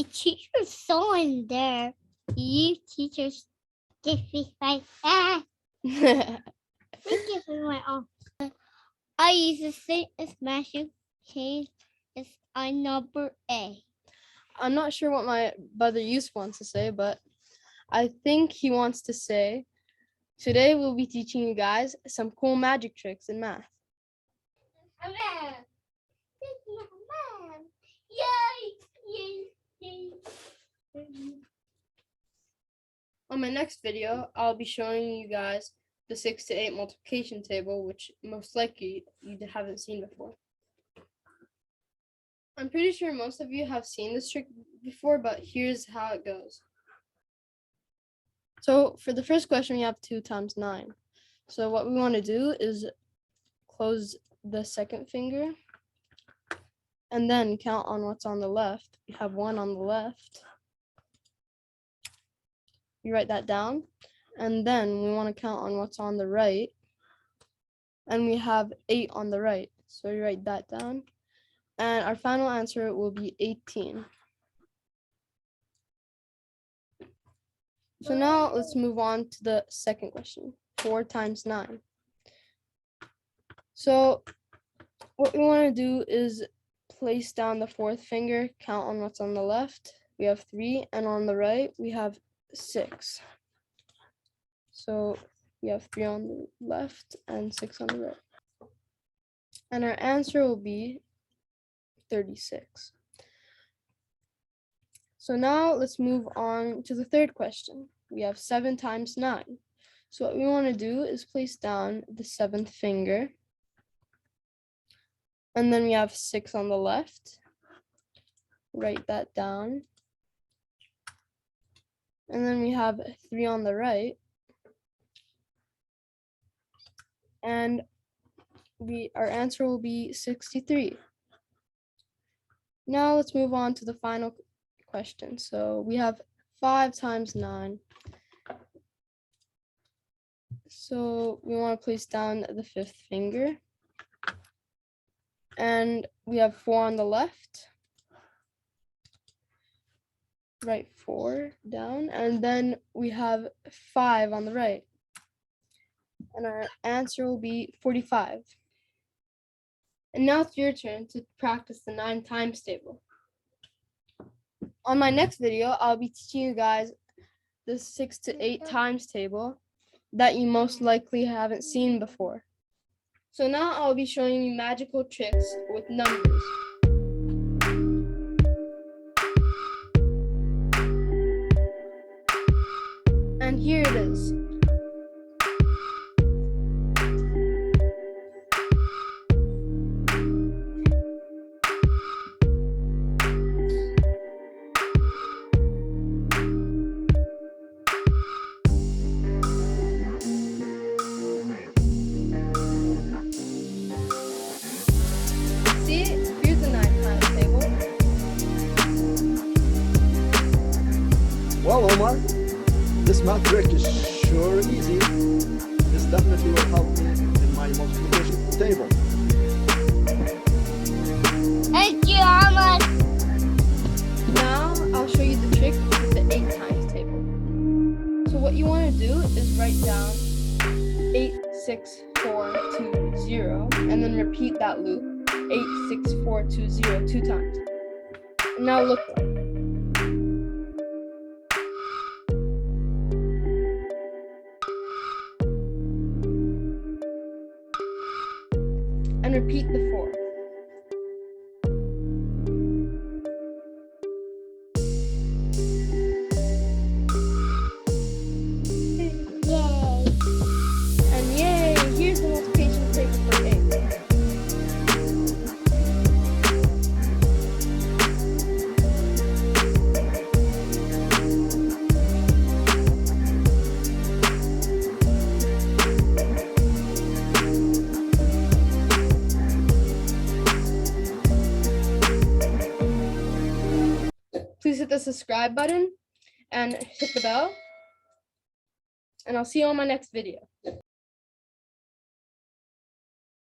A teacher saw in there. You teachers give me my Thank you for my own. I use the same as Matthew Case as I number A. I'm not sure what my brother Yusuf wants to say, but I think he wants to say, today we'll be teaching you guys some cool magic tricks in math. Mom. Yay! On my next video, I'll be showing you guys the 6 to 8 multiplication table, which most likely you haven't seen before. I'm pretty sure most of you have seen this trick before, but here's how it goes. So for the first question, we have 2 times 9. So what we want to do is close the second finger and then count on what's on the left. We have 1 on the left. You write that down, and then we want to count on what's on the right, and we have 8 on the right. So you write that down, and our final answer will be 18. So now let's move on to the second question, 4 times 9. So what we want to do is place down the 4th finger, count on what's on the left. We have 3, and on the right, we have 6. So we have 3 on the left and 6 on the right. And our answer will be 36. So now let's move on to the third question. We have 7 times 9. So what we want to do is place down the 7th finger. And then we have 6 on the left. Write that down. And then we have 3 on the right. And our answer will be 63. Now let's move on to the final question. So we have 5 times 9. So we want to place down the 5th finger. And we have 4 on the left. Write 4 down, and then we have 5 on the right. And our answer will be 45. And now it's your turn to practice the 9 times table. On my next video, I'll be teaching you guys the 6 to 8 times table that you most likely haven't seen before. So now I'll be showing you magical tricks with numbers. And here it is. See, here's the 9 times table. Well, Omar, this math trick is sure easy. This definitely will help me in my multiplication table. Thank you, Omar. Now I'll show you the trick with the 8 times table. So what you want to do is write down 8, 6, 4, 2, 0, and then repeat that loop 8, 6, 4, 2, 0 2 times. And now look like. And repeat the 4. Yay. And yay, here's the multiplication table for 8. Please hit the subscribe button and hit the bell. And I'll see you on my next video.